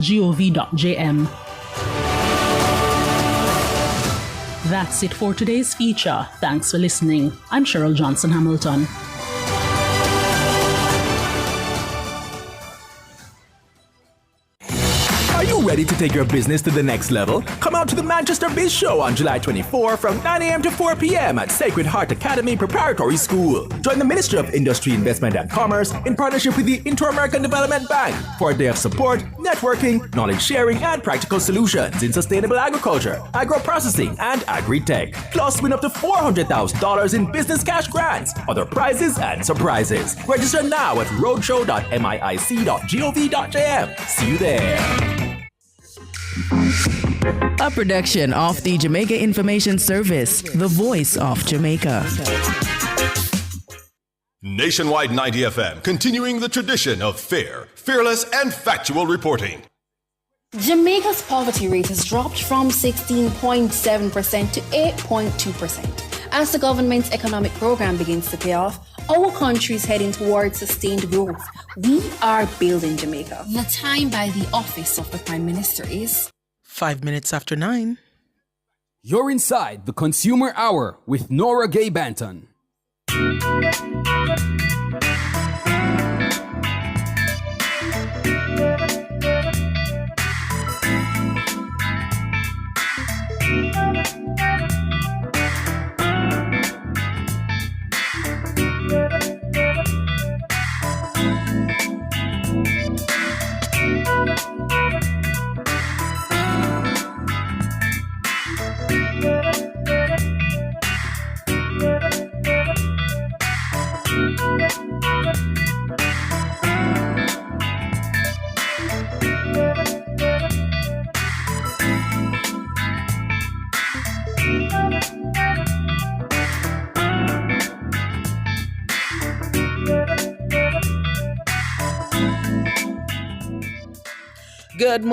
gov.jm. That's it for today's feature. Thanks for listening. I'm Cheryl Johnson Hamilton. Are you ready to take your business to the next level? Come out to the Manchester Biz Show on July 24 from 9 a.m. to 4 p.m. at Sacred Heart Academy Preparatory School. Join the Ministry of Industry, Investment and Commerce in partnership with the Inter-American Development Bank for a day of support, networking, knowledge sharing, and practical solutions in sustainable agriculture, agro-processing, and agri-tech. Plus, win up to $400,000 in business cash grants, other prizes, and surprises. Register now at roadshow.mic.gov.jm. See you there. A production of the Jamaica Information Service, the voice of Jamaica. Nationwide 90 FM, continuing the tradition of fair, fearless, and factual reporting. Jamaica's poverty rate has dropped from 16.7% to 8.2%. As the government's economic program begins to pay off, our country is heading towards sustained growth. We are building Jamaica. The time by the office of the Prime Minister is 5 minutes after 9. You're inside the Consumer Hour with Nora Gay Banton. Good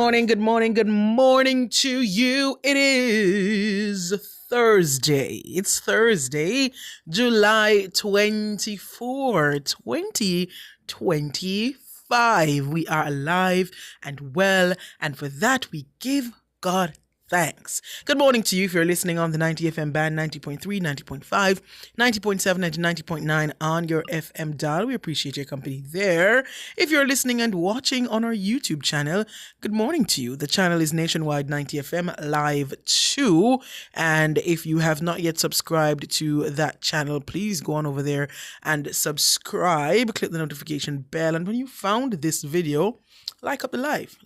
morning to you. It is Thursday. It's Thursday, July 24, 2025. We are alive and well, and for that we give God thanks. Good morning to you if you're listening on the 90 FM band, 90.3, 90.5, 90.7, and 90.9 on your FM dial. We appreciate your company there. If you're listening and watching on our YouTube channel, good morning to you. The channel is Nationwide 90 FM Live 2. And if you have not yet subscribed to that channel, please go on over there and subscribe. Click the notification bell. And when you found this video, like up the live.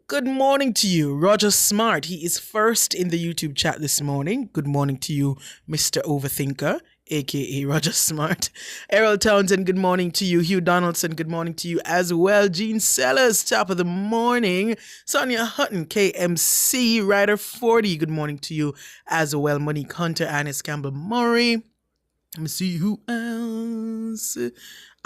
Good morning to you, Roger Smart. He is first in the YouTube chat this morning. Good morning to you, Mr. Overthinker, aka Roger Smart. Errol Townsend, good morning to you. Hugh Donaldson, good morning to you as well. Gene Sellers, top of the morning. Sonia Hutton, KMC, Rider 40, good morning to you as well. Monique Hunter, Annis Campbell Murray. Let me see who else.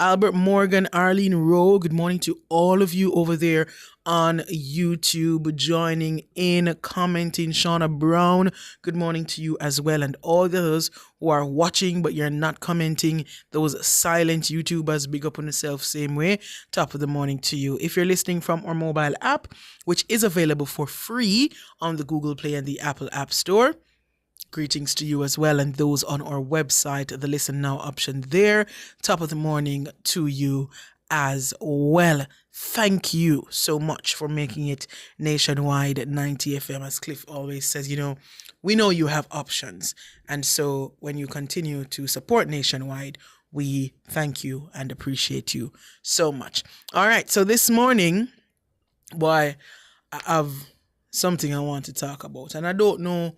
Albert Morgan, Arlene Rowe, good morning to all of you over there on YouTube, joining in, commenting. Shauna Brown, good morning to you as well. And all those who are watching but you're not commenting, those silent YouTubers, big up on yourself same way. Top of the morning to you. If you're listening from our mobile app, which is available for free on the Google Play and the Apple App Store, greetings to you as well, and those on our website, the Listen Now option there. Top of the morning to you as well. Thank you so much for making it Nationwide 90 FM. As Cliff always says, we know you have options. And so when you continue to support Nationwide, we thank you and appreciate you so much. All right, so this morning, I have something I want to talk about, and I don't know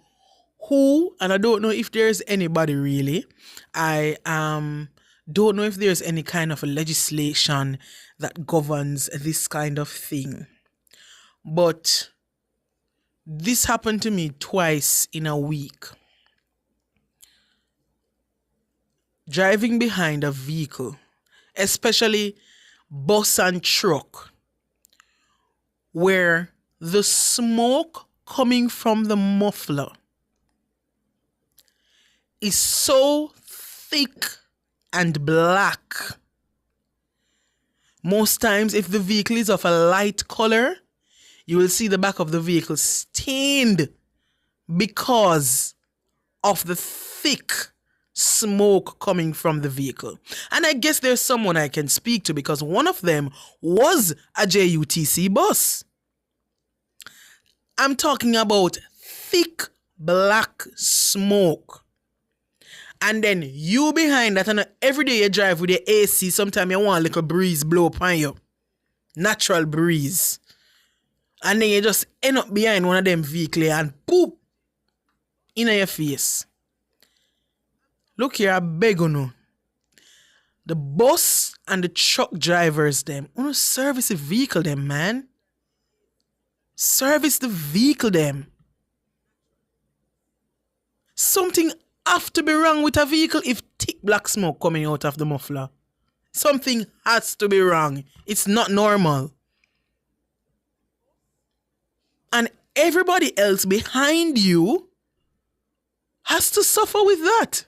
who, and I don't know if there's anybody really. I don't know if there's any kind of a legislation that governs this kind of thing. But this happened to me twice in a week. Driving behind a vehicle, especially bus and truck, where the smoke coming from the muffler is so thick and black Most times, if the vehicle is of a light color, you will see the back of the vehicle stained because of the thick smoke coming from the vehicle. And I guess there's someone I can speak to because one of them was a JUTC bus. I'm talking about thick black smoke. And then you behind that, and every day you drive with your AC, sometimes you want a little breeze blow upon you. Natural breeze. And then you just end up behind one of them vehicles and poop in your face. Look here, I beg you no. The bus and the truck drivers, them, want to service the vehicle, them, man. Service the vehicle, them. Something have to be wrong with a vehicle if thick black smoke coming out of the muffler. Something has to be wrong. It's not normal. And everybody else behind you has to suffer with that.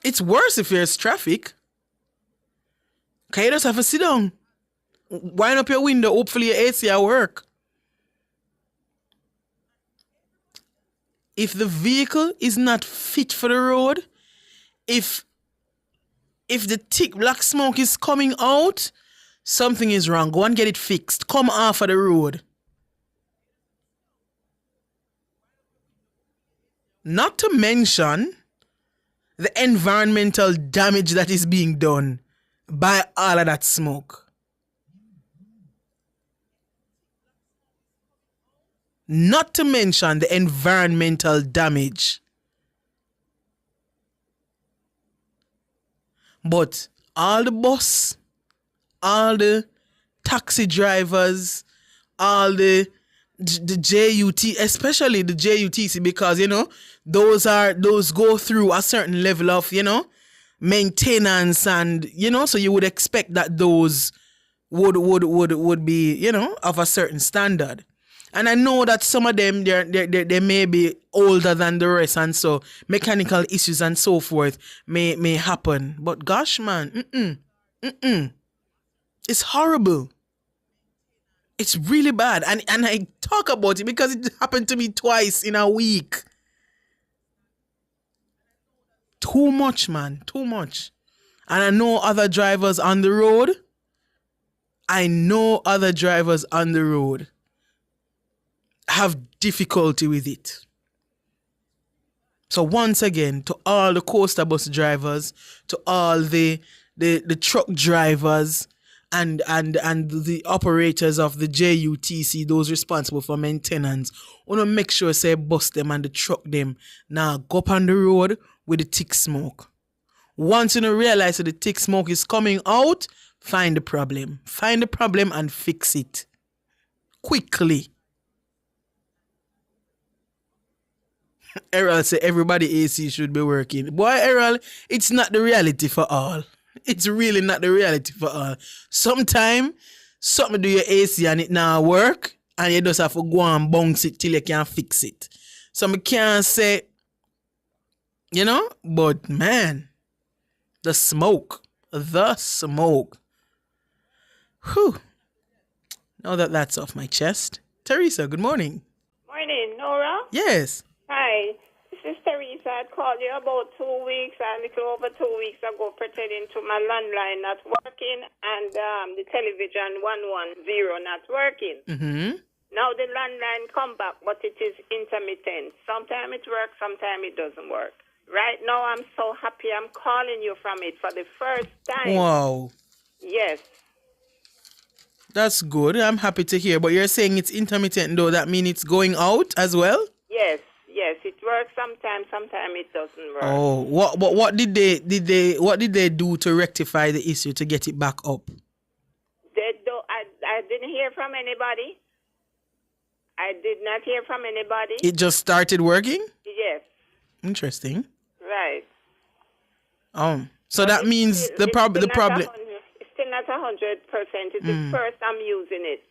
It's worse if there's traffic. Okay, you just have to sit down. Wind up your window, hopefully your AC will work. If the vehicle is not fit for the road, if the thick black smoke is coming out, something is wrong. Go and get it fixed. Come off of the road. Not to mention the environmental damage that is being done by all of that smoke. Not to mention the environmental damage. But all the bus, all the taxi drivers, all the JUT, especially the JUTC, because, you know, those go through a certain level of, you know, maintenance and, you know, so you would expect that those would be, you know, of a certain standard. And I know that some of them, they may be older than the rest, and so mechanical issues and so forth may happen. But gosh, man, it's horrible. It's really bad. And I talk about it because it happened to me twice in a week. Too much, man. Too much. And I know other drivers on the road. Have difficulty with it. So once again, to all the coaster bus drivers, to all the truck drivers and the operators of the JUTC, those responsible for maintenance, want to make sure say bus them and the truck them now go up on the road with the thick smoke. Once you realize that the thick smoke is coming out, find the problem. Find the problem and fix it quickly. Errol say everybody AC should be working. Boy, Errol, it's not the reality for all. It's really not the reality for all. Sometimes, something do your AC and it now work, and you just have to go and bounce it till you can fix it. So I can't say, you know, but man, the smoke. Whew. Now that that's off my chest. Teresa, good morning. Morning, Nora. Yes. Hi, this is Teresa. I called you about 2 weeks, a little over 2 weeks ago, pertaining to my landline not working and the television 110 not working. Mm-hmm. Now the landline come back, but it is intermittent. Sometimes it works, sometimes it doesn't work. Right now, I'm so happy I'm calling you from it for the first time. Wow. Yes. That's good. I'm happy to hear. But you're saying it's intermittent, though. That means it's going out as well? Yes, it works sometimes it doesn't work. Oh, what did they do to rectify the issue to get it back up? I didn't hear from anybody. I did not hear from anybody. It just started working? Yes. Interesting. Right. So that means the problem. It's still not 100%. It's the first I'm using it.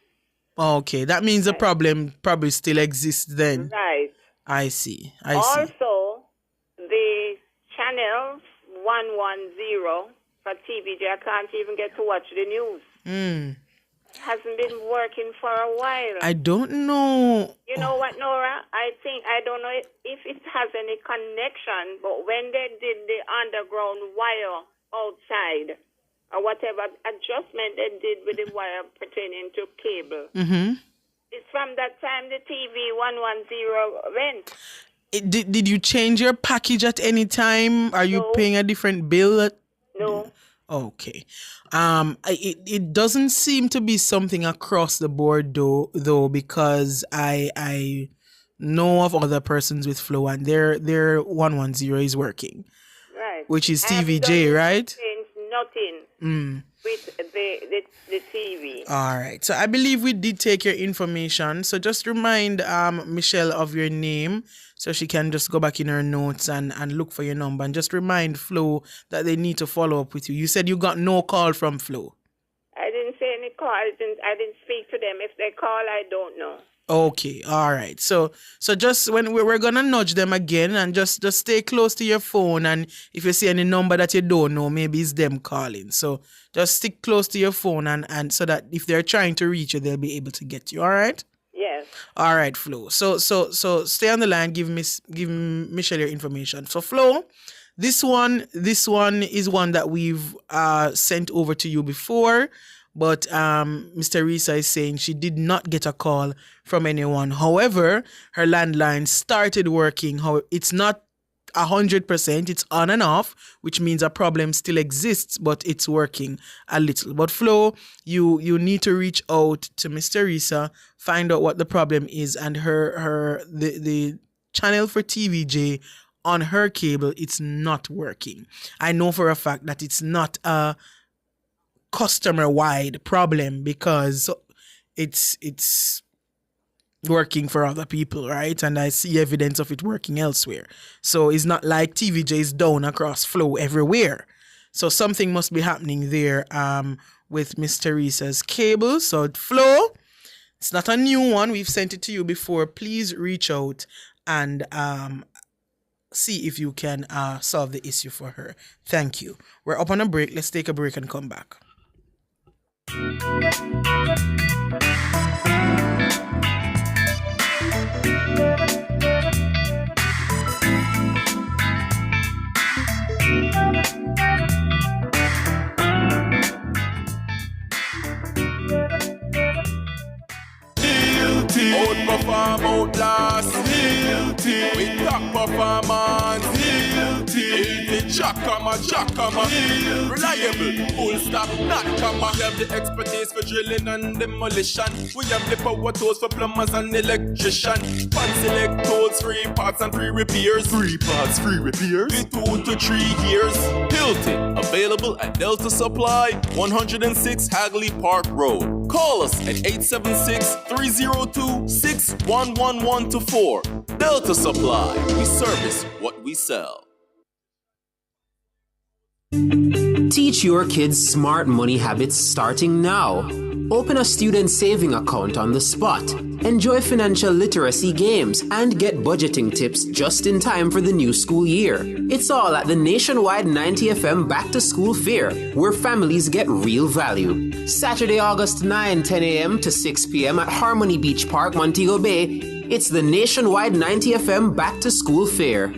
Okay, that means the problem probably still exists then. Right. I see. Also, the channels 110 for TVJ. I can't even get to watch the news. It hasn't been working for a while. I don't know. You know what, Nora? I don't know if it has any connection, but when they did the underground wire outside, or whatever adjustment they did with the wire pertaining to cable, it's from that time the TV 110 went. Did you change your package at any time? Are you paying a different bill? No. Okay. It doesn't seem to be something across the board though, because I know of other persons with Flow and their 110 is working. Right. Which is TVJ, right? Nothing with the TV. All right. So I believe we did take your information. So just remind Michelle of your name so she can just go back in her notes and look for your number. And just remind Flo that they need to follow up with you. You said you got no call from Flo. I didn't say any call. I didn't speak to them. If they call, I don't know. Okay, all right. So just when we're gonna nudge them again, and just stay close to your phone, and if you see any number that you don't know, maybe it's them calling. So just stick close to your phone, and so that if they're trying to reach you, they'll be able to get you. All right? Yes. All right, Flo. So stay on the line. Give Michelle your information. So Flo, this one is one that we've sent over to you before. But Mr. Risa is saying she did not get a call from anyone. However, her landline started working. It's not 100%. It's on and off, which means a problem still exists, but it's working a little. But Flo, you need to reach out to Mr. Risa, find out what the problem is, and the channel for TVJ on her cable, it's not working. I know for a fact that it's not a customer-wide problem because it's working for other people, right? And I see evidence of it working elsewhere. So it's not like TVJ is down across Flow everywhere. So something must be happening there with Mr. Risa's cable. So Flow, it's not a new one. We've sent it to you before. Please reach out and see if you can solve the issue for her. Thank you. We're up on a break. Let's take a break and come back. Outperform, outlast, with top performance, Chakama, reliable, full stop, not comma. We have the expertise for drilling and demolition. We have the power tools for plumbers and electrician. Fancy select tools, free parts and free repairs. 3 parts, free repairs. In 2 to 3 years. Hilton, available at Delta Supply, 106 Hagley Park Road. Call us at 876-302-61114. Delta Supply, we service what we sell. Teach your kids smart money habits starting now. Open a student saving account on the spot. Enjoy financial literacy games and get budgeting tips just in time for the new school year. It's all at the nationwide 90FM Back to School Fair, where families get real value. Saturday, August 9, 10 a.m. to 6 p.m. at Harmony Beach Park, Montego Bay. It's the nationwide 90FM Back to School Fair.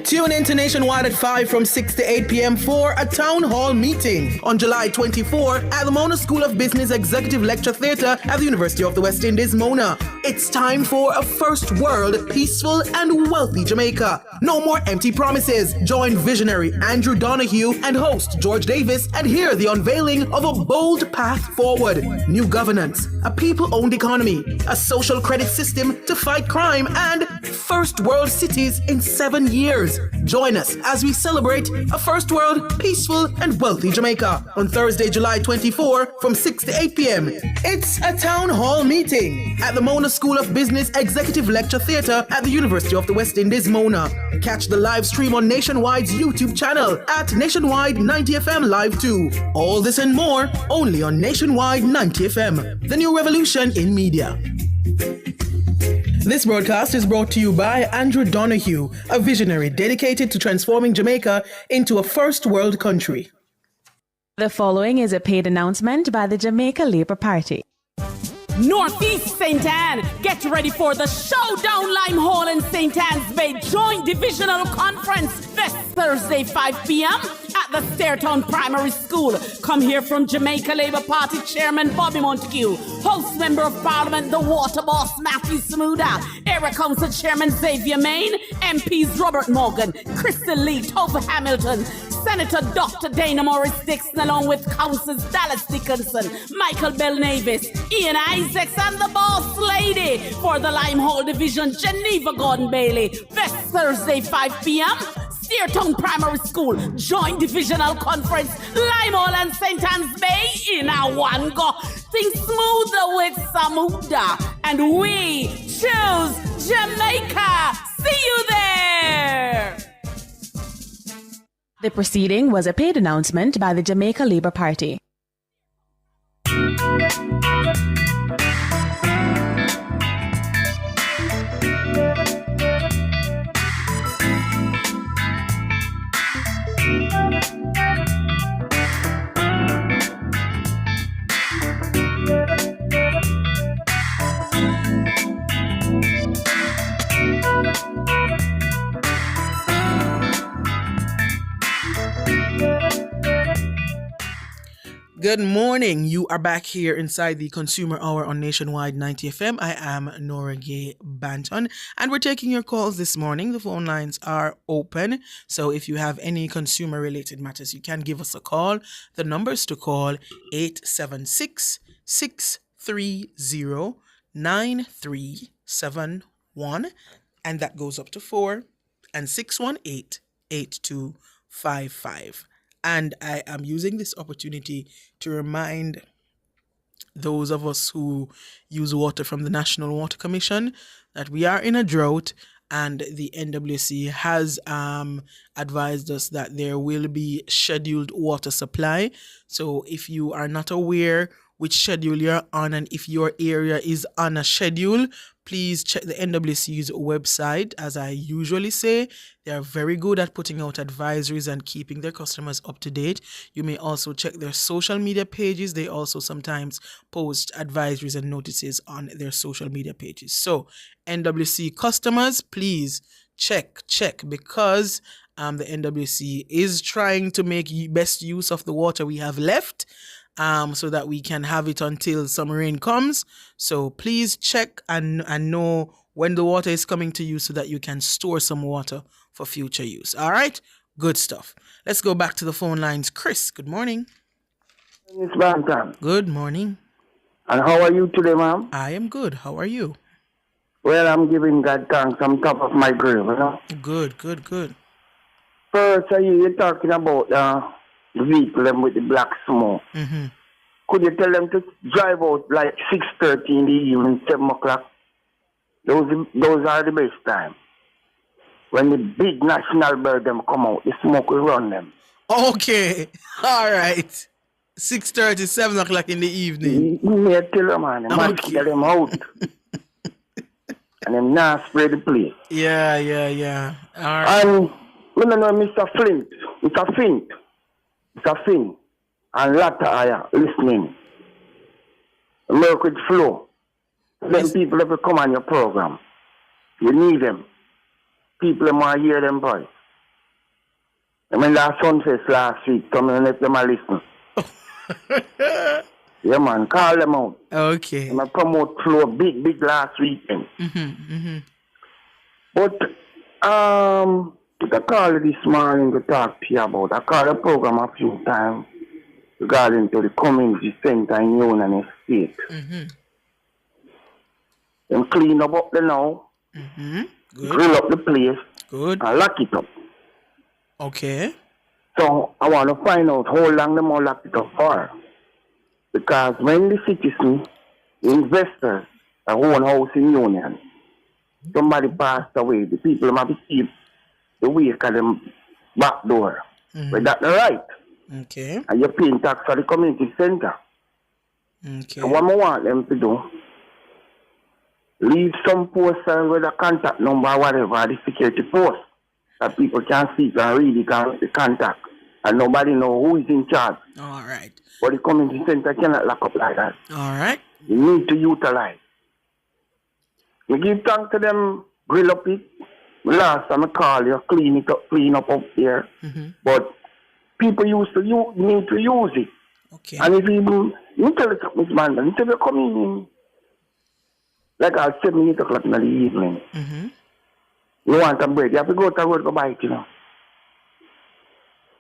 Tune in to Nationwide at 5 from 6 to 8 p.m. for a town hall meeting on July 24 at the Mona School of Business Executive Lecture Theatre at the University of the West Indies, Mona. It's time for a first world, peaceful and wealthy Jamaica. No more empty promises. Join visionary Andrew Donahue and host George Davis and hear the unveiling of a bold path forward. New governance, a people-owned economy, a social credit system to fight crime, and first world cities in 7 years. Join us as we celebrate a first world, peaceful and wealthy Jamaica on Thursday, July 24 from 6 to 8 p.m. It's a town hall meeting at the Mona School of Business Executive Lecture Theatre at the University of the West Indies, Mona. Catch the live stream on Nationwide's YouTube channel at Nationwide 90FM Live 2. All this and more only on Nationwide 90FM, the new revolution in media. This broadcast is brought to you by Andrew Donahue, a visionary dedicated to transforming Jamaica into a first world country. The following is a paid announcement by the Jamaica Labour Party. Northeast St. Anne, get ready for the Showdown Limehall in St. Anne's Bay Joint Divisional Conference this Thursday, 5 p.m. at the Stairtown Primary School. Come hear from Jamaica Labour Party Chairman Bobby Montague, House Member of Parliament, the Water Boss Matthew Samuda, Area Council Chairman Xavier Main, MPs Robert Morgan, Crystal Lee, Tova Hamilton, Senator Dr. Dana Morris Dixon, along with Councillors Dallas Dickinson, Michael Bell Navis, Ian Isaacs, and the Boss Lady for the Limehall Division, Geneva Gordon Bailey, this Thursday, 5 p.m. Stairtown Primary School, Joint Divisional Conference, Limehall and St. Anne's Bay in a one go. Think smoother with Samuda, and we choose Jamaica. See you there. The proceeding was a paid announcement by the Jamaica Labour Party. Good morning. You are back here inside the Consumer Hour on Nationwide 90 FM. I am Nora Gay Banton, and we're taking your calls this morning. The phone lines are open, so if you have any consumer-related matters, you can give us a call. The numbers to call 876-630-9371, and that goes up to 4, and 618-8255. And I am using this opportunity to remind those of us who use water from the National Water Commission that we are in a drought, and the NWC has advised us that there will be scheduled water supply. So if you are not aware which schedule you're on, and if your area is on a schedule, please check the NWC's website. As I usually say, they are very good at putting out advisories and keeping their customers up to date. You may also check their social media pages. They also sometimes post advisories and notices on their social media pages. So NWC customers, please check, because the NWC is trying to make best use of the water we have left, so that we can have it until some rain comes. So please check and know when the water is coming to you so that you can store some water for future use. All right? Good stuff. Let's go back to the phone lines. Chris, good morning. Miss Bantam. Good morning. And how are you today, ma'am? I am good. How are you? Well, I'm giving God thanks. I'm top of my grave, you know? Good. First, you're talking about the vehicle with the black smoke. Mm-hmm. Could you tell them to drive out like 6:30 in the evening, 7 o'clock? Those are the best time. When the big national bird them come out, the smoke will run them. Okay. All right. 6:30, 7 o'clock in the evening. You may tell them, man. They must get them out. And them now spray the place. Yeah. All right. And we don't know Mr. Flint. Mr. Finn and Latta are listening. Work with flow. Then people have to come on your program. You need them. People want to hear them voice. I mean, that Sunfest last week, some of them let them listen. Yeah, man, call them out. Okay. And I promote flow big last weekend. Mm-hmm. But, I called this morning to talk to you about. I called the program a few times regarding to the community center in Union Estate. Mm-hmm. Them clean up there now. Mm-hmm. Good. Grill up the place. Good. And lock it up. Okay. So I want to find out how long they will lock it up for. Because when the citizens, the investors, own house in Union, somebody passed away, the people might be keep the wake of them back door. Mm-hmm. But that's not right. Okay. And you're paying tax for the community center. Okay. So what I want them to do, leave some poster with a contact number or whatever at the security post that people can see and really can contact. And nobody know who is in charge. All right. But the community center cannot lock up like that. All right. You need to utilize. We give thanks to them, grill up it. Last time I call you, clean up there. But people used to need to use it. Okay. And if you tell us something, man, if you come in, like at 7, 8 o'clock in the evening, you want a break, you have to go to work to buy it, you know.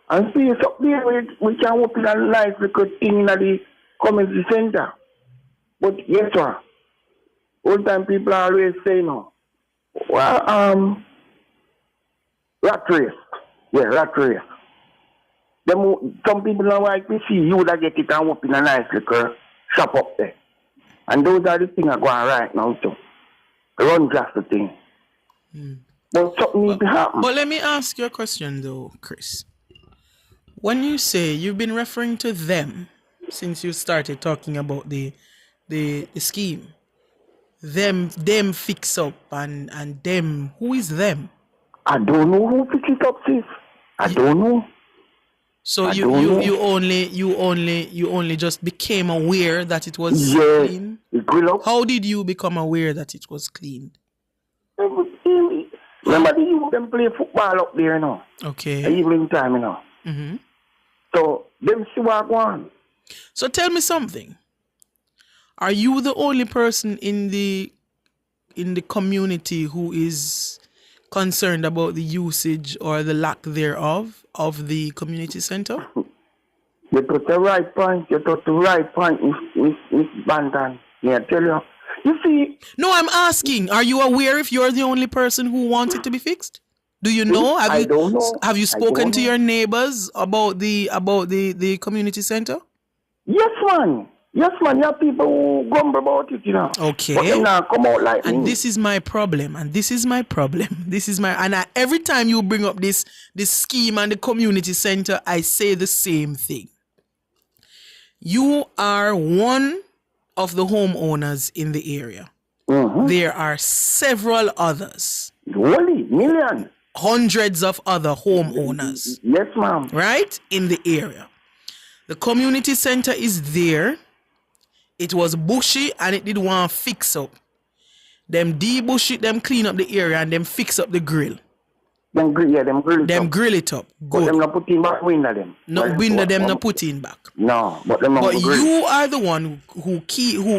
And see, up there, we can open a nice little thing in the community center. But yes, sir, all time people always say no. Well, rat race. Yeah, rat race. Some people don't like to see you that get it and open a nice little shop up there. And those are the things that are going right now, too. Run just the thing. But something needs to happen. But let me ask you a question, though, Chris. When you say you've been referring to them since you started talking about the scheme, them fix up and them, who is them? I don't know who fix it up, sis. I don't know. So you only just became aware that it was clean? How did you become aware that it was clean? Remember the youth them play football up there, you know. Okay. At evening time, you know. So them see what go on. So tell me something. Are you the only person in the community who is concerned about the usage or the lack thereof of the community center? You put the right point. Miss Bantan. Yeah, I tell you. You see? No, I'm asking. Are you aware if you're the only person who wants it to be fixed? Do you know? I don't know. Have you spoken to your neighbors about the community center? Yes, man. Yes, man. You have people who grumble about it, you know. Okay. But they now come out like and me. This is my problem. Every time you bring up this scheme and the community center, I say the same thing. You are one of the homeowners in the area. There are several others. Really? Millions? Hundreds of other homeowners. Yes, ma'am. Right? In the area. The community center is there. It was bushy and it did want to fix up. Them de-bush it, them clean up the area and them fix up the grill. Them grill it up. Good. But them not put in back window them. No window them not put in back. No, but them not But you are the one who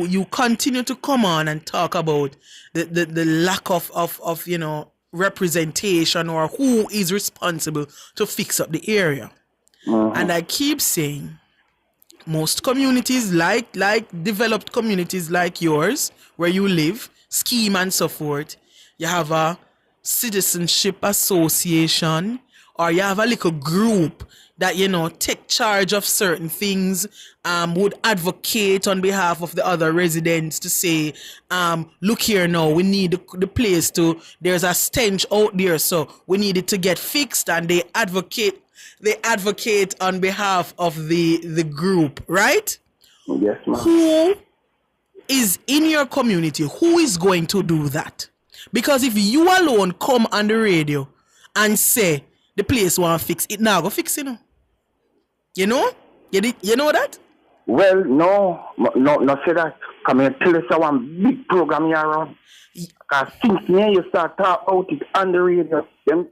you continue to come on and talk about the lack of you know, representation or who is responsible to fix up the area. And I keep saying most communities like developed communities like yours where you live, scheme and so forth, you have a citizenship association or you have a little group that, you know, take charge of certain things, would advocate on behalf of the other residents to say, look here now, we need the place to, there's a stench out there, so we need it to get fixed, and they advocate on behalf of the group, right? Yes, ma'am. Who is in your community? Who is going to do that? Because if you alone come on the radio and say the place want to fix it, now go fix it now. You know? You know that? Well, no, say that. Come here, tell us one big program here around. Because since you start talking about it on the radio, them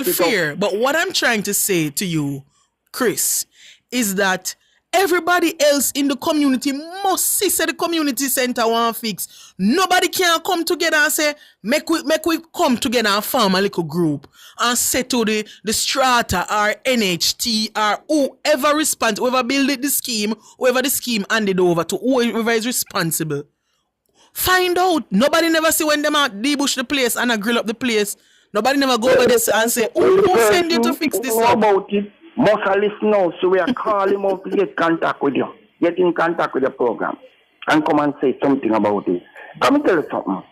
fair. But what I'm trying to say to you, Chris, is that everybody else in the community must see say the community center want fix. Nobody can come together and say, make we come together and form a little group and say to the strata or NHT or whoever built the scheme, whoever the scheme handed over to, whoever is responsible. Find out. Nobody never see when them out debush the place and grill up the place. Nobody never go over this and say, who send you to fix this up? About it. Must have listened now, so we are calling him out to get contact with you. Get in contact with the program and come and say something about it. Let me tell you something.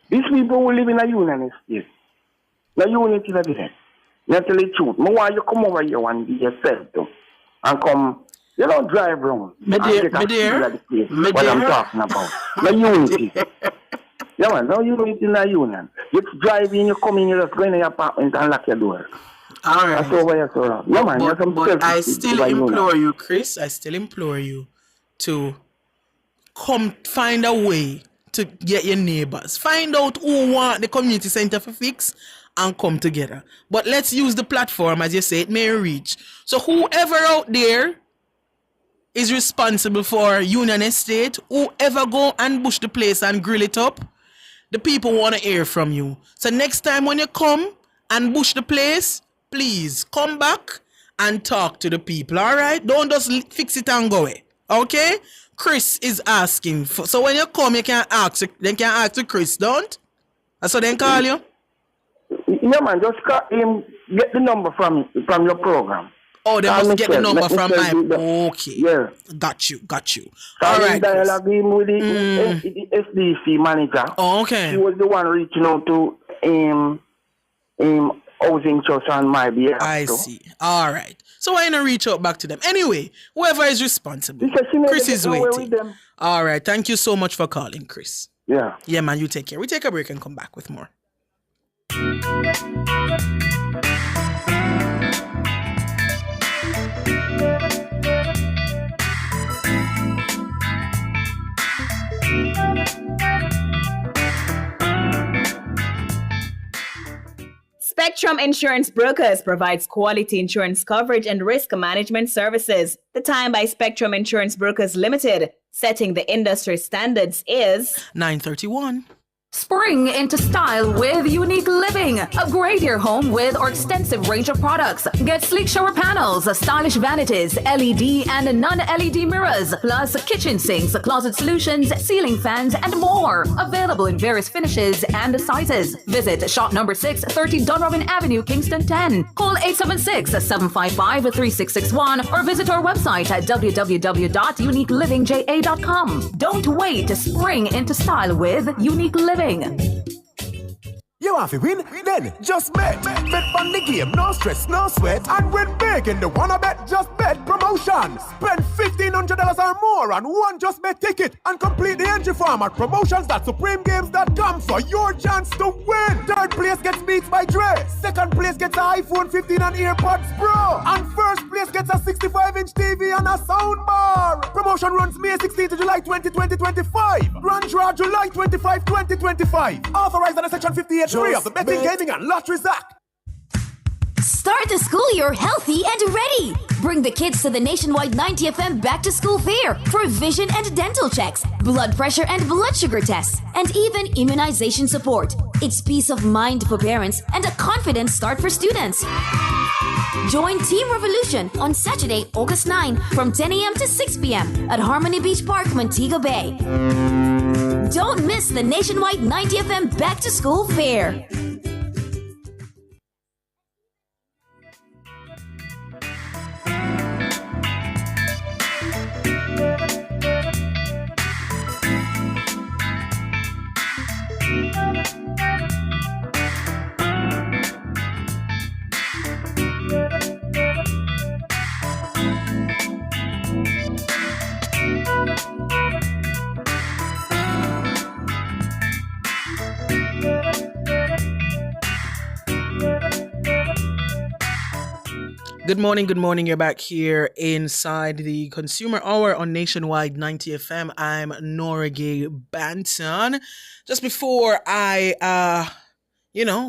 These people who live in a union state. The unity is evident. You tell the truth. I want you come over here one day yourself too, and come You don't drive wrong. Me dear. What I'm talking about. No unity. Yeah, man, no unity in the union. You drive in, you come in, you just go in your apartment and lock your door. All right. That's over here, so. Yeah, man, but I still implore you, Chris, to come find a way to get your neighbors. Find out who want the community center for fix and come together. But let's use the platform, as you say, it may reach. So whoever out there is responsible for Union Estate, whoever go and bush the place and grill it up, the people want to hear from you. So next time when you come and bush the place, please come back and talk to the people, all right? Don't just fix it and go away, okay? Chris is asking for, so when you come, you can ask to Chris, don't? That's what they call you? Yeah, man, just call him, get the number from your program. Oh, they must get the number from my... Okay. Yeah. Got you. All right, dialogue him with the SDC manager. Oh, okay. She was the one reaching out to housing trust on my behalf. I see. All right. So why not reach out back to them? Anyway, whoever is responsible, Chris is waiting. All right. Thank you so much for calling, Chris. Yeah. Yeah, man, you take care. We take a break and come back with more. Spectrum Insurance Brokers provides quality insurance coverage and risk management services. The time by Spectrum Insurance Brokers Limited, setting the industry standards, is 9:31. Spring into style with Unique Living. Upgrade your home with our extensive range of products. Get sleek shower panels, stylish vanities, LED and non-LED mirrors, plus kitchen sinks, closet solutions, ceiling fans, and more. Available in various finishes and sizes. Visit shop number 630 Dunrobin Avenue, Kingston 10. Call 876-755-3661 or visit our website at www.uniquelivingja.com. Don't wait to spring into style with Unique Living. You want to win? Then just bet. Bet on the game, no stress, no sweat. And win big in the Wanna Bet Just Bet promotion. Spend $1,500 or more on one Just Bet ticket and complete the entry form at promotions.supremegames.com for your chance to win. Third place gets Beats by Dre. Second place gets an iPhone 15 and AirPods Pro. And first place gets a 65-inch TV and a soundbar. Promotion runs May 16 to July 20, 2025. Grand draw July 25, 2025. Authorized under Section 58. Of the Betting, Gaming and Lotteries Act. Start the school year healthy and ready. Bring the kids to the nationwide 90FM Back to School Fair for vision and dental checks, blood pressure and blood sugar tests, and even immunization support. It's peace of mind for parents and a confident start for students. Join Team Revolution on Saturday, August 9 from 10 a.m. to 6 p.m. at Harmony Beach Park, Montego Bay. Don't miss the nationwide 90FM Back to School Fair. Good morning. You're back here inside the Consumer Hour on Nationwide 90 FM. I'm Nora Gay Banton. Just before I,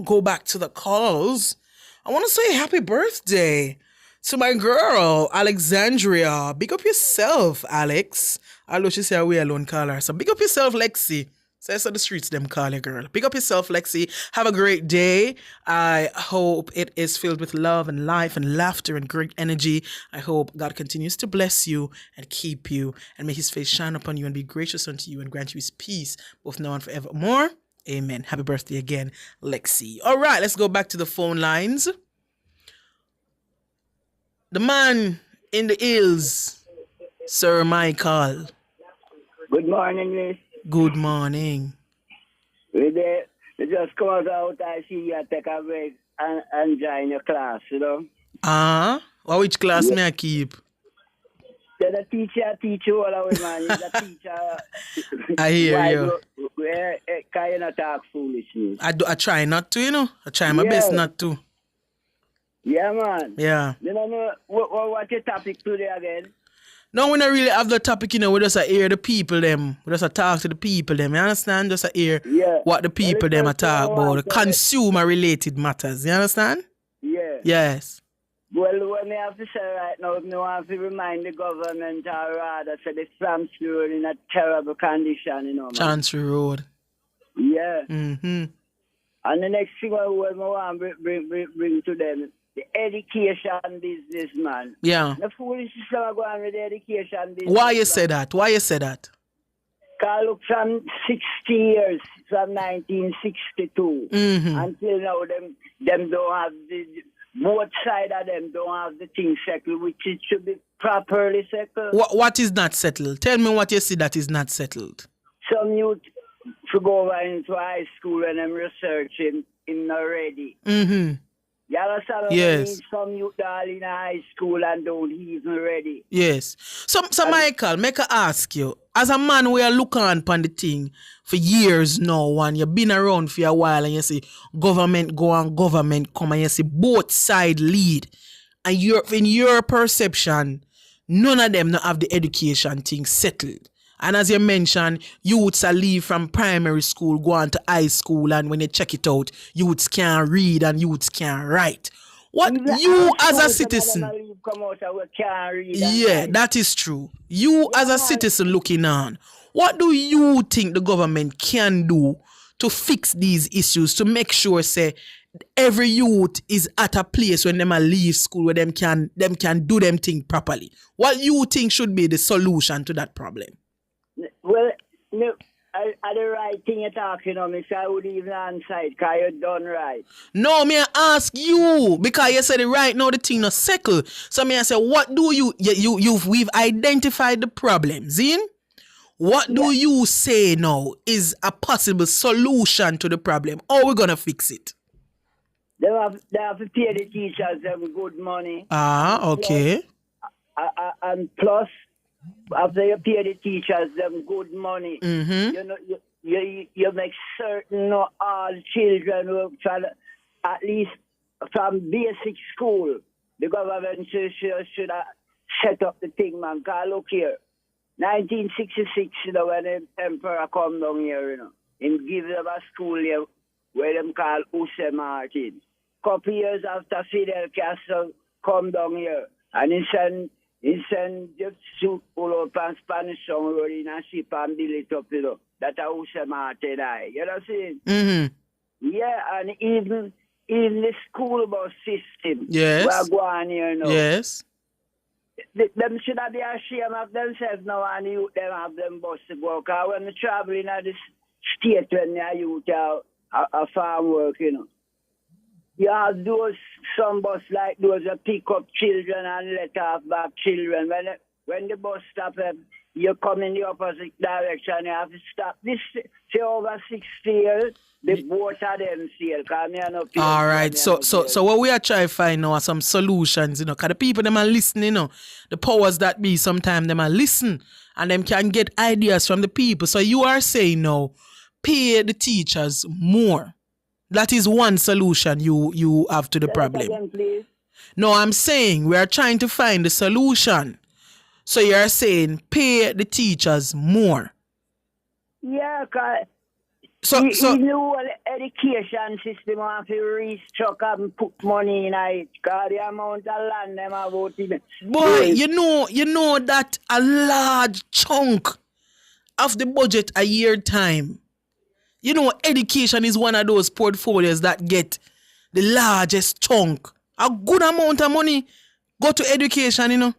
go back to the calls, I want to say happy birthday to my girl, Alexandria. Big up yourself, Alex. Although she say we alone call her. So big up yourself, Lexi. So the streets them call you, girl. Big up yourself, Lexi. Have a great day. I hope it is filled with love and life and laughter and great energy. I hope God continues to bless you and keep you and make his face shine upon you and be gracious unto you and grant you his peace both now and forevermore. Amen. Happy birthday again, Lexi. All right, let's go back to the phone lines. The man in the hills, Sir Michael. Good morning, miss. Good morning. We just come out, I see you take a break and join your class, you know. Well, which class may I keep? Then the teacher teach you all the way, man. The teacher. I hear you. Can you not talk foolishness? I try not to, you know. I try my best not to. Yeah, man. Yeah. You know, what's your topic today again? No, we don't really have the topic, you know. We just hear the people, them. We just talk to the people, them. You understand? Just hear what the people, them, are talk about. The consumer-related matters. You understand? Yeah. Yes. Well, what I have to say right now, I have to remind the government, or rather, say the Chancery Road in a terrible condition, you know, man. Chancery Road. Yeah. Mm-hmm. And the next thing I want to bring to them, the education business, man. Yeah. The foolishness are going with the education business. Why you say that? Why you say that? Because look, from 60 years, from 1962, until now, them don't have both sides of them don't have the thing settled, which it should be properly settled. What is not settled? Tell me what you see that is not settled. Some youth to go over into high school and them researching in already. Mm-hmm. You understand? Yes. Some youth are in high school and don't even ready. Yes. So Michael, make I ask you, as a man we are looking upon the thing for years now, and you've been around for a while, and you see government go and government come, and you see both sides lead, and in your perception, none of them not have the education thing settled. And as you mentioned, youths are leave from primary school, go on to high school, and when you check it out, youths can't read and youths can't write. What you as a citizen... Yeah, that is true. You as a citizen looking on, what do you think the government can do to fix these issues, to make sure, say, every youth is at a place when them a leave school where them can do them thing properly? What you think should be the solution to that problem? Well, no, I the right thing you're talking on, so I would even answer it, because you're done right. No, me I ask you, because you said it right now, the thing not settle. So me I say, what do we've identified the problem, Zin? What do you say now is a possible solution to the problem? How are we going to fix it? They have to pay the teachers them good money. Okay. And plus, after you pay the teachers them good money, you know, you make certain all children who at least from basic school, the government should set up the thing, man. Because look here, 1966, you know, when the emperor come down here, you know, and give them a school here where them call Jose Martin. Couple years after Fidel Castro come down here, and he send just suit all up and Spanish song road in a ship and build it up, you know. That a Jose Martin I. You know what I'm saying? Yeah, and even the school bus system. Yes. We're going here, you know. Yes. Them should have be ashamed of themselves now, and you them have them bus to go. Because when they travel in this state when they are youth a farm work, you know. You have some bus like those that pick up children and let off back children. When the bus stops, you come in the opposite direction, you have to stop. This, say over 60 years, the both of them sail. All right, so what we are trying to find now are some solutions, you know, because the people them are listening, you know, the powers that be, sometimes them are listen, and them can get ideas from the people. So you are saying now, pay the teachers more. That is one solution you have to the problem. Again, please. No, I'm saying we are trying to find the solution. So you're saying pay the teachers more. Yeah, because the whole education system have to restructure and put money in it. Because the amount of land them have out in it. Boy, you know that a large chunk of the budget a year time. You know, education is one of those portfolios that get the largest chunk. A good amount of money go to education, you know.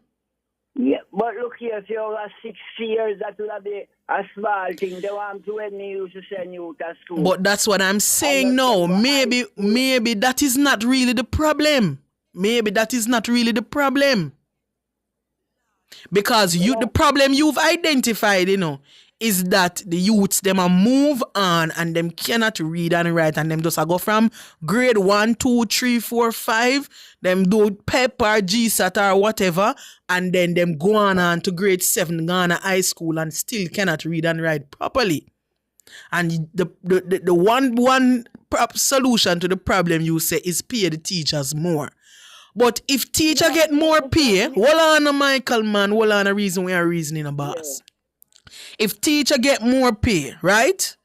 Yeah, but look here, if you have 6 years, that will be a small thing. They want to when you used to send you to school. But that's what I'm saying now. Maybe that is not really the problem. Maybe that is not really the problem. Because the problem you've identified, you know, is that the youths them a move on and them cannot read and write and them just a go from grade 1, 2, 3, 4, 5, them do PEP or GSAT or whatever, and then them go on to grade 7 Ghana high school and still cannot read and write properly. And the one solution to the problem you say is pay the teachers more. But if teacher get more pay, hold on, Michael, man, hold on, a reason we are reasoning about. If teacher get more pay, right?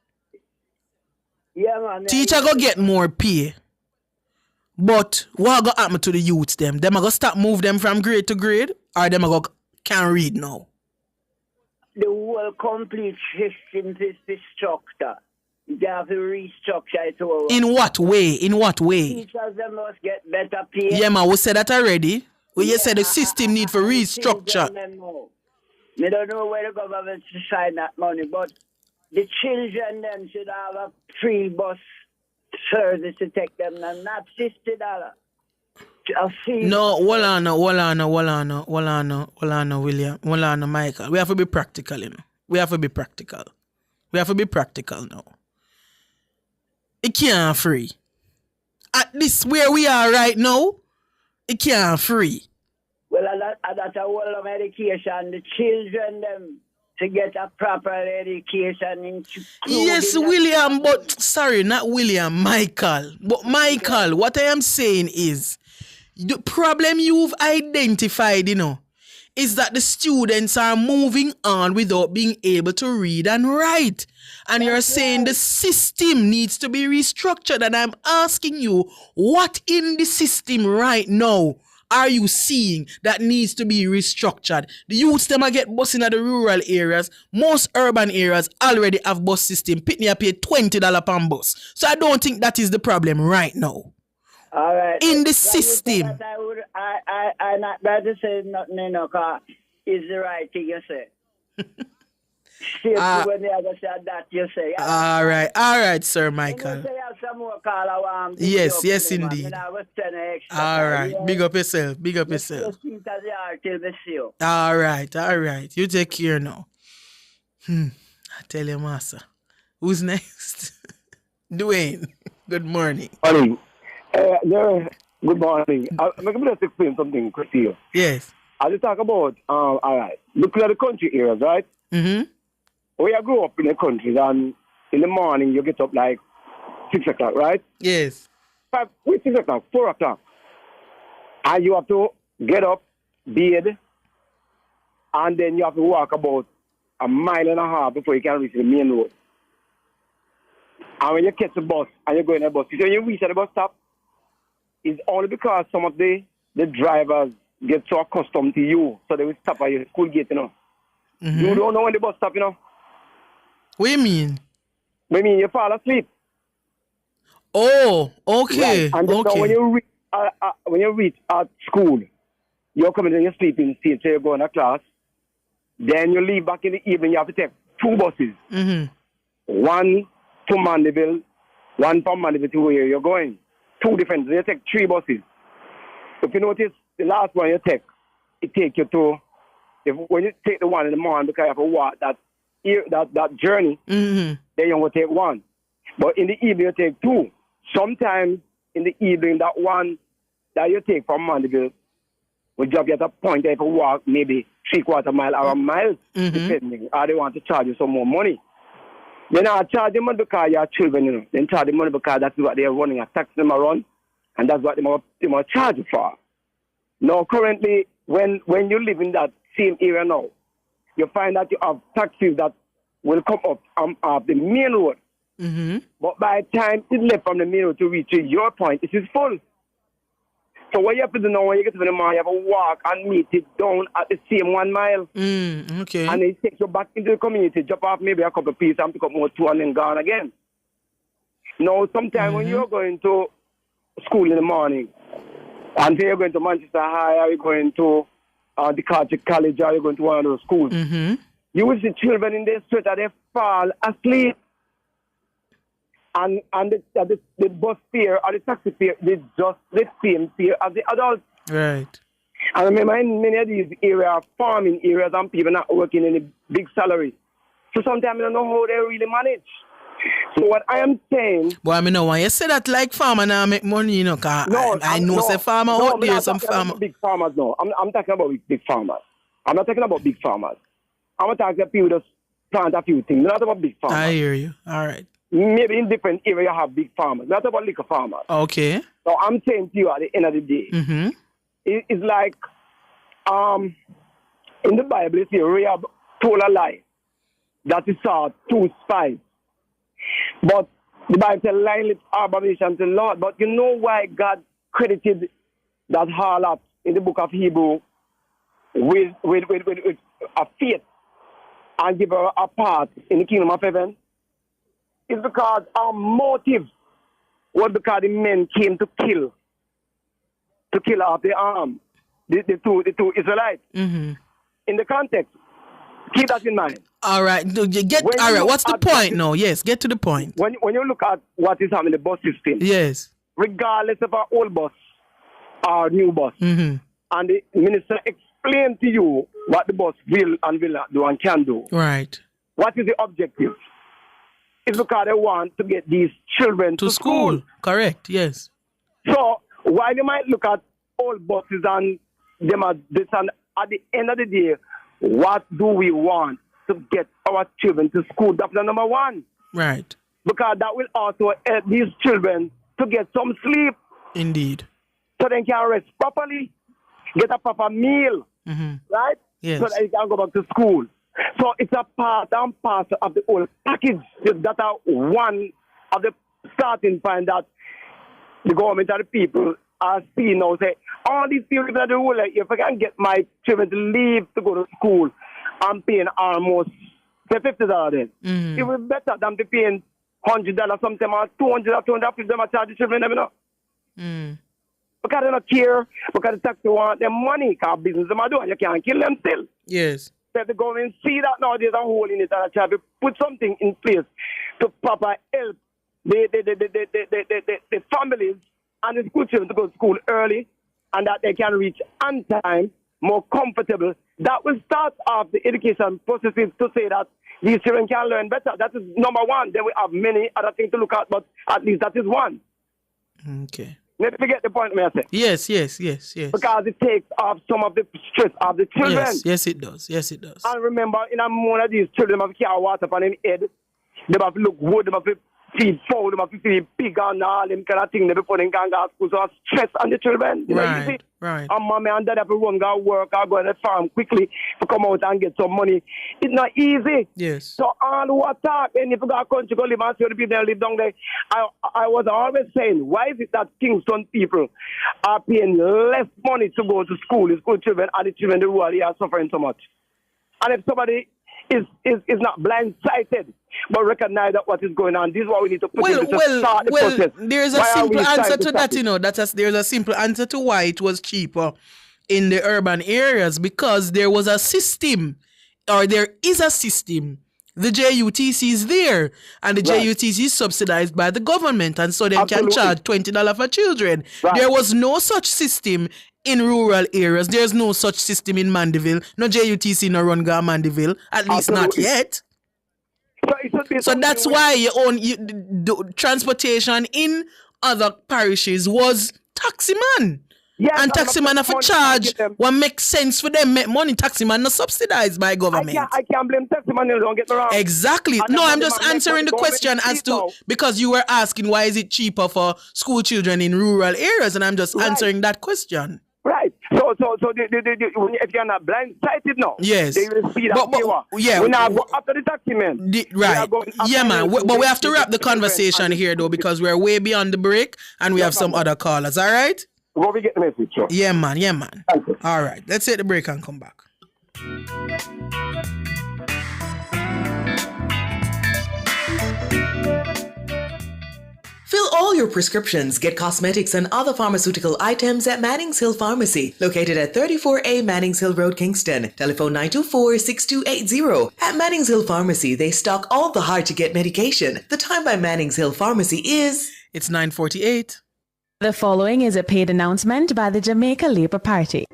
Yeah, man. Teacher go get more pay. But what go happen to the youths them? Them a go stop move them from grade to grade? Or them a go can't read now? The whole complete system is the structure. They have to restructure it over. In what way? In what way? Teachers them must get better pay. Yeah, man, we said that already. We just said the system need for restructure. I don't know where the government should sign that money, but the children then should have a free bus service to take them and not $50. No, hold on, William. Hold on, Michael. We have to be practical, you know. We have to be practical now. It can't free. At this where we are right now, it can't free. Well, that's a whole of education. The children, them, to get a proper education. Yes, William, but sorry, not William, Michael. But Michael, what I am saying is, the problem you've identified, you know, is that the students are moving on without being able to read and write. And you're saying the system needs to be restructured. And I'm asking you, what in the system right now are you seeing that needs to be restructured? The youths them get bus in the rural areas. Most urban areas already have bus system. Pitney pay $20 per bus. So I don't think that is the problem right now. All right. In the system. I not that to say nothing, you know, because it's the right thing you say. When the other said that, you say. All right, Sir Michael. You say you have some more call, yes, indeed. All right, big up yourself. All right. You take care now. I tell you, Master. Who's next? Dwayne, good morning. Morning. Good morning. I'm going to explain something quick to you. Yes. I'll just talk about, all right, looking at the country areas, right? Mm-hmm. When you grow up in the country, and in the morning you get up like 6 o'clock, right? Yes. 6 o'clock, 4 o'clock. And you have to get up, bathe, and then you have to walk about 1.5 miles before you can reach the main road. And when you catch the bus and you go in the bus, when you reach at the bus stop, it's only because some of the drivers get so accustomed to you, so they will stop at your school gate, you know. Mm-hmm. You don't know when the bus stop, you know. What do you mean? I mean, you fall asleep. Oh, okay. Right. And okay. When you reach at school, you're coming in your sleeping state, so you go to class. Then you leave back in the evening, you have to take 2 buses. Mm-hmm. One to Mandeville, one from Mandeville to where you're going. 2 different. You take 3 buses. If you notice, the last one you take, it takes you to, when you take the one in the morning, because you have to walk that journey, mm-hmm. then you will take 1. But in the evening, you take 2. Sometimes in the evening, that one that you take from Mandeville will drop you at a point that you can walk maybe 3/4 mile or a mile, mm-hmm. depending. Or they want to charge you some more money. They're not charging money because you're children, you know. They charge the money because that's what they're running a tax them around, and that's what they must charge you for. Now, currently, when you live in that same area now, you find that you have taxis that will come up off the main road. Mm-hmm. But by the time it's left from the main road to reach your point, it is full. So what you have to do now, when you get to the mall, you have to walk and meet it down at the same 1 mile. Okay. And it takes you back into the community, drop off maybe a couple of pieces and pick up more 2 and then gone again. Now, sometimes when you're going to school in the morning, and say you're going to Manchester High, or you're going to the College, or you're going to one of those schools, mm-hmm. you will see children in their street that they fall asleep. And the bus fare or the taxi fare is just the same fare as the adults. Right. And I remember in many of these areas, farming areas, and people not working in a big salary. So sometimes I don't know how they really manage. So what I am saying... But I mean, no, when you say that like farmer now make money, you know, cause I know say farmer out there, some farmer... Big farmers, no. I'm talking about big farmers. I'm not talking about big farmers. I'm talking about people that plant a few things. Not about big farmers. I hear you. All right. Maybe in different areas you have big farmers. Not about little farmers. Okay. So I'm saying to you at the end of the day, it's like in the Bible, it says Rahab told a lie that he saw 2 spies. But the Bible says lying lips are abomination to the Lord. But you know why God credited that harlot in the book of Hebrew with a faith and give her a part in the kingdom of heaven? It's because our motive was because the men came to kill off the two Israelites. In the context, keep that in mind. All right, what's the point now? Yes, get to the point. When you look at what is happening in the bus system, yes, regardless of our old bus or new bus, and the minister explained to you what the bus will not do and can do. Right. What is the objective? It's because they want to get these children to school. Correct, yes. So while you might look at old buses and them at this, and at the end of the day, what do we want to get our children to school? That's the number one. Right. Because that will also help these children to get some sleep. Indeed. So they can rest properly, get a proper meal, right? Yes. So that they can go back to school. So it's a part and parcel of the whole package. That are one of the starting point that the government and the people are seeing now. Say, all these people that the rule, if I can get my children to leave to go to school, I'm paying almost say $50 then. It would be better than be paying $100 sometimes or $200 or $250 to charge the children, you know. Because they don't care, because the taxi want their money, because business them are doing, you can't kill them still. Yes. So if the government see that now there's a hole in it and try to put something in place to proper help the families and the school children to go to school early and that they can reach on time, more comfortable, that will start off the education processes to say that these children can learn better. That is number one. Then we have many other things to look at, but at least that is one. Okay. Let's forget the point, may I say? Yes. Because it takes off some of the stress of the children. Yes, it does. And remember, in a moment of these children have to carry water on their head. They have to look wood, they have to feed fowl, they have to feed pig and all them kind of things before they can go to school. So stress on the children. You know, you see? Right. And mommy and dad have to run, go work, or go to the farm quickly to come out and get some money. It's not easy. Yes. So all who attack, and if you go to country, go live and see the people that live down there, I was always saying, why is it that Kingston people are paying less money to go to school, the school children, and the children in the rural area are suffering so much? And if somebody is not blindsided, but recognize that what is going on, this is what we need to put in to start the process. There's a simple answer to that, you know. There's a simple answer to why it was cheaper in the urban areas, because there was a system, or there is a system. The JUTC is there, and the JUTC is subsidized by the government, and so they can charge $20 for children. Right. There was no such system in rural areas. There's no such system in Mandeville. No JUTC no run go Mandeville, at least not yet. So that's why the transportation in other parishes was taximan. Yes, and taximan have a charge what makes sense for them make money. Taximan not subsidized by government. I can't blame taximan, don't get me wrong. Exactly. No, I'm just answering the question as to, because you were asking why is it cheaper for school children in rural areas, and I'm just answering that question. Right. So if you're not blindsided now, yes, they will see that we're not go after the taximan. Right. Yeah, man. But we have to wrap the conversation here, though, because we're way beyond the break, and we have some other callers. All right? We'll get the message. Sure. Yeah, man. All right. Let's take the break and come back. Fill all your prescriptions, get cosmetics and other pharmaceutical items at Mannings Hill Pharmacy, located at 34A Mannings Hill Road, Kingston. Telephone 924-6280. At Mannings Hill Pharmacy, they stock all the hard-to-get medication. The time by Mannings Hill Pharmacy is... It's 9:48. The following is a paid announcement by the Jamaica Labour Party.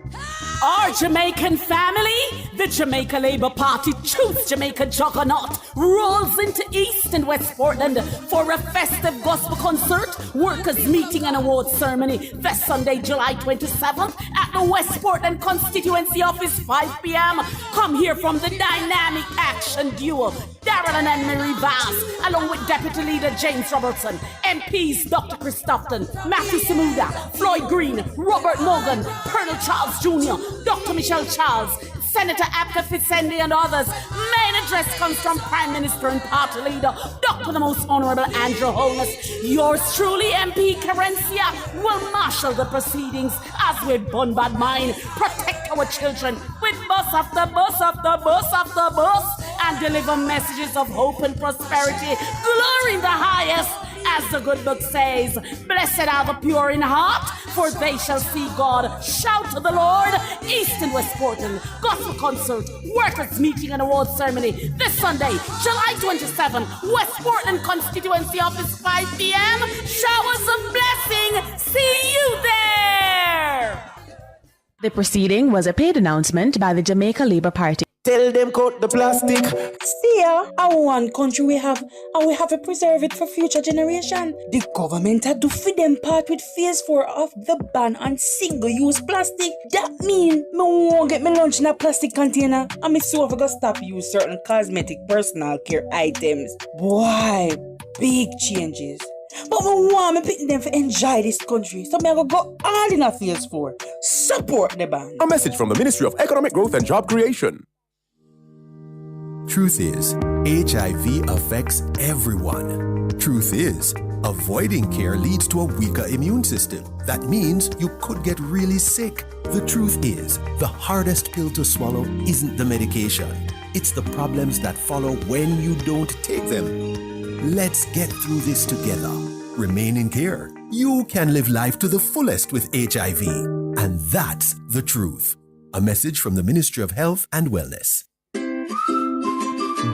Are our Jamaican family, the Jamaica Labour Party Choose Jamaica Juggernaut rolls into East and West Portland for a festive gospel concert, workers' meeting and awards ceremony this Sunday, July 27th at the West Portland Constituency Office, 5 p.m. Come hear from the dynamic action duo, Darrell and Anne-Marie Vaz, along with Deputy Leader James Robertson, MPs Dr. Christopherson, Matthew Samuda, Floyd Green, Robert Morgan, Colonel Charles Jr., Dr. Michelle Charles, Senator Abka Fitzendi and others. Main address comes from Prime Minister and Party Leader, Dr. the Most Honorable Andrew Holness. Yours truly, MP Carencia, will marshal the proceedings as we bombard mine, protect our children with bus after bus after bus after bus, and deliver messages of hope and prosperity. Glory in the highest. As the good book says, blessed are the pure in heart, for they shall see God. Shout to the Lord. East and West Portland gospel concert, workers meeting and awards ceremony this Sunday, July 27, West Portland Constituency Office, 5 p.m. Showers of blessing. See you there. The proceeding was a paid announcement by the Jamaica Labour Party. Tell them cut the plastic. See, our one country we have, and we have to preserve it for future generation. The government had to feed them part with phase 4 of the ban on single-use plastic. That mean me won't get my lunch in a plastic container, and me so gonna stop use certain cosmetic personal care items. Boy, big changes. But we want me picking them to enjoy this country, so me go all in a phase 4. Support the ban. A message from the Ministry of Economic Growth and Job Creation. Truth is, HIV affects everyone. Truth is, avoiding care leads to a weaker immune system. That means you could get really sick. The truth is, the hardest pill to swallow isn't the medication. It's the problems that follow when you don't take them. Let's get through this together. Remain in care. You can live life to the fullest with HIV. And that's the truth. A message from the Ministry of Health and Wellness.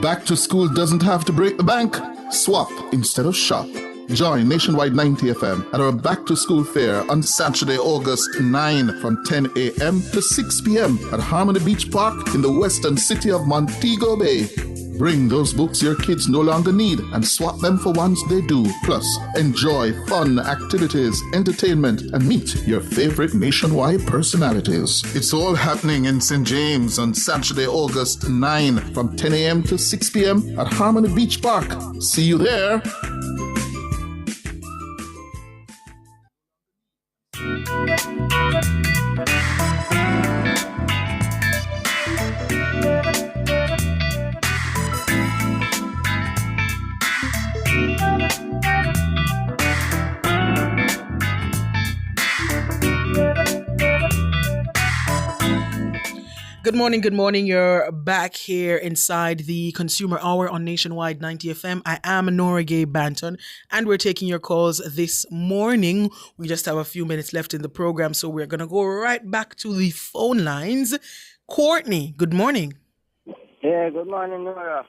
Back to school doesn't have to break the bank. Swap instead of shop. Join Nationwide 90 FM at our back to school fair on Saturday, August 9 from 10 a.m. to 6 p.m. at Harmony Beach Park in the western city of Montego Bay. Bring those books your kids no longer need and swap them for ones they do. Plus, enjoy fun activities, entertainment, and meet your favorite nationwide personalities. It's all happening in St. James on Saturday, August 9 from 10 a.m. to 6 p.m. at Harmony Beach Park. See you there. Good morning. You're back here inside the Consumer Hour on Nationwide 90 FM. I am Nora Gay Banton, and we're taking your calls this morning. We just have a few minutes left in the program, so we're going to go right back to the phone lines. Courtney, good morning. Yeah, good morning, Nora.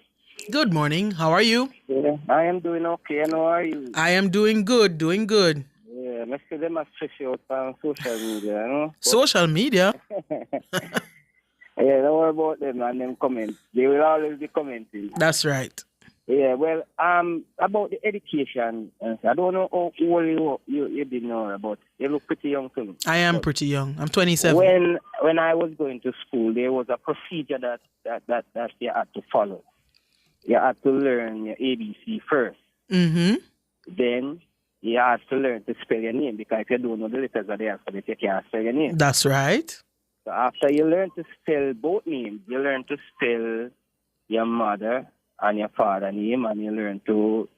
Good morning. How are you? Yeah, I am doing okay. And how are you? I am doing good. Yeah, I see them stress you out on social media, you know? Social media? Yeah, don't worry about them and them comments. They will always be commenting. That's right. Yeah, well, about the education, I don't know how old you did know, but you look pretty young to me. I am pretty young. I'm 27. When I was going to school, there was a procedure that you had to follow. You had to learn your ABC first. Mm-hmm. Then you have to learn to spell your name, because if you don't know the letters of the alphabet, you can't spell your name. That's right. So after you learn to spell both names, you learn to spell your mother and your father name, and you learn to,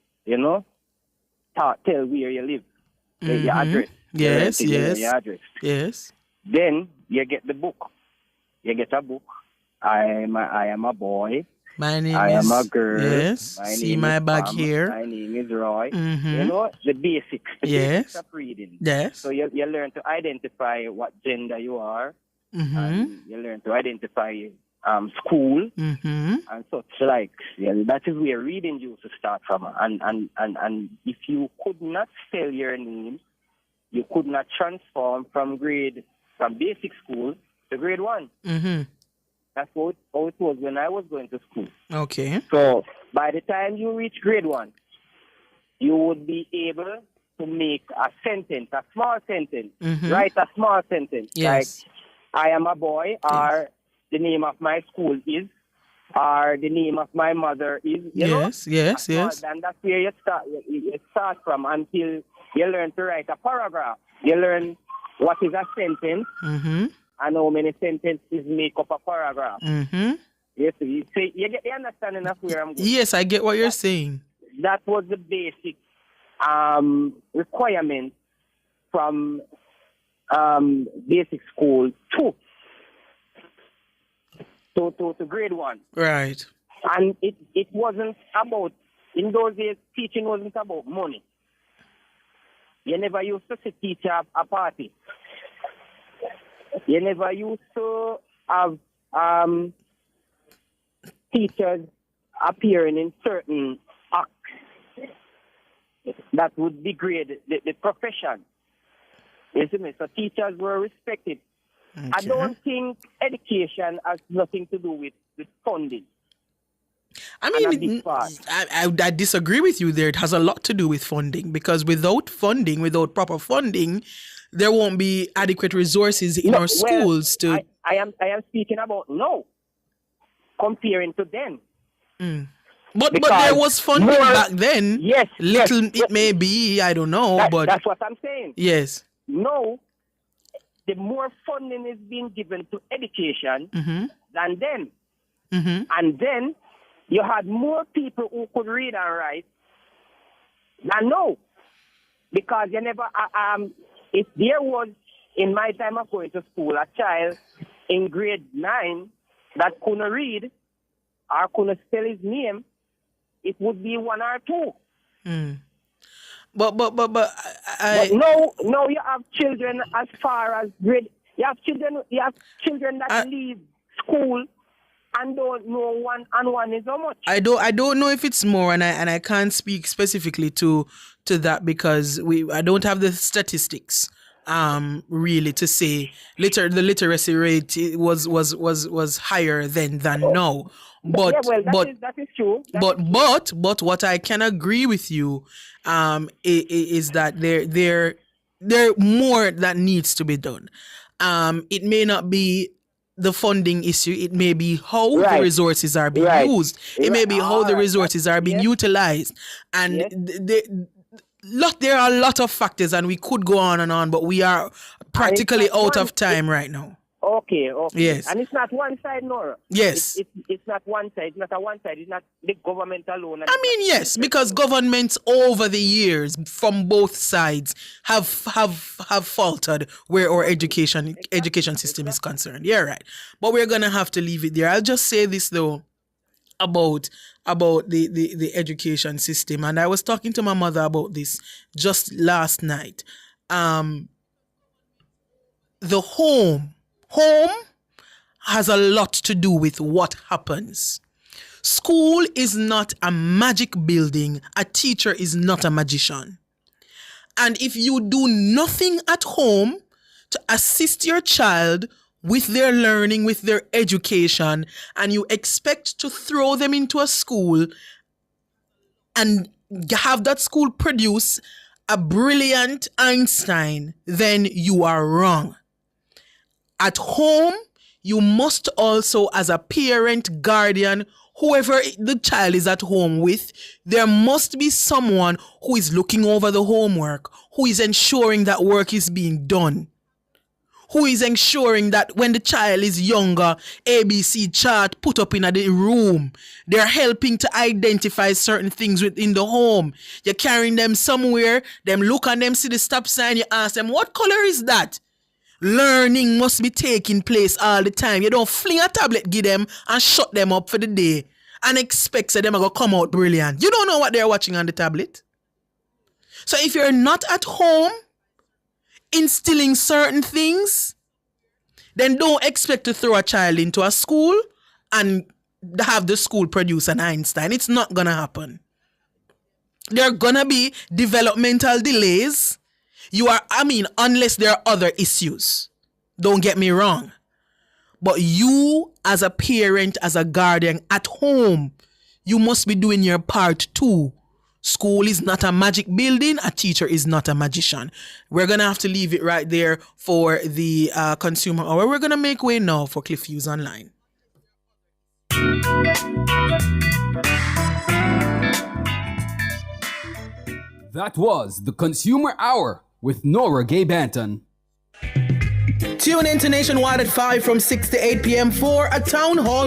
tell where you live, your address. Yes. Your address. Yes. Then you get the book. You get a book. I am a boy. My name I is... am a girl. Yes. See my bag Pam. here. My name is Roy. Mm-hmm. The basics. The basics of reading. Yes. So you learn to identify what gender you are. Mm-hmm. And you learn to identify school and such like. Yeah, that is where reading used to start from. And if you could not spell your name, you could not transform from basic school to grade 1. Mm-hmm. That's how it was when I was going to school. Okay. So by the time you reach grade 1, you would be able to make a sentence, a small sentence. Mhm. Write a small sentence. Yes. Like, I am a boy, or the name of my school is, or the name of my mother is. You know? Yes. And that's where you start from until you learn to write a paragraph. You learn what is a sentence Mm-hmm. and how many sentences make up a paragraph. Mm-hmm. Yes, you get the understanding of where I'm going. Yes, I get what you're saying. That was the basic requirement from basic school to grade 1. Right. And it wasn't about, in those days, teaching wasn't about money. You never used to see teacher a party. You never used to have teachers appearing in certain acts that would degrade the profession. You see me? So teachers were respected. Okay. I don't think education has nothing to do with funding. I mean, I disagree with you there. It has a lot to do with funding, because without proper funding, there won't be adequate resources in our schools to. I am speaking about now, comparing to then. But there was funding back then. Yes. It may be, I don't know, but that's what I'm saying. Yes. No, the more funding is being given to education Mm-hmm. than then. Mm-hmm. And then you had more people who could read and write than now. Because you never, if there was, in my time of going to school, a child in grade 9 that couldn't read or couldn't spell his name, it would be 1 or 2. But no, you have children as far as grade. You have children that leave school and don't know 1 and 1 is how much. I don't know if it's more, and I can't speak specifically to that, because I don't have the statistics really to say the literacy rate was higher than now. But that is true. But what I can agree with you is that there more that needs to be done. It may not be the funding issue. It may be how the resources are being used. It may be how the resources are being utilized. And there are a lot of factors, and we could go on and on, but we are practically out of time right now. Okay. Yes. And it's not one side, Nora. Yes. It's not one side. It's not a one side. It's not the government alone. I mean, yes, because governments over the years from both sides have faltered where our education system is concerned. Yeah, right. But we're gonna have to leave it there. I'll just say this though about the education system, and I was talking to my mother about this just last night. The home has a lot to do with what happens. School is not a magic building. A teacher is not a magician. And if you do nothing at home to assist your child with their learning, with their education, and you expect to throw them into a school and have that school produce a brilliant Einstein, then you are wrong. At home, you must also, as a parent, guardian, whoever the child is at home with, there must be someone who is looking over the homework, who is ensuring that work is being done, who is ensuring that when the child is younger, ABC chart put up in the room, they're helping to identify certain things within the home. You're carrying them somewhere, them look and them see the stop sign, you ask them, what color is that? Learning must be taking place all the time. You don't fling a tablet, give them, and shut them up for the day and expect that them are going to come out brilliant. You don't know what they're watching on the tablet. So if you're not at home instilling certain things, then don't expect to throw a child into a school and have the school produce an Einstein. It's not going to happen. There are going to be developmental delays. Unless there are other issues. Don't get me wrong. But you, as a parent, as a guardian at home, you must be doing your part too. School is not a magic building. A teacher is not a magician. We're going to have to leave it right there for the Consumer Hour. We're going to make way now for Cliff Hughes Online. That was the Consumer Hour with Nora Gay Banton. Tune in to Nationwide at 5 from 6 to 8 p.m. for a town hall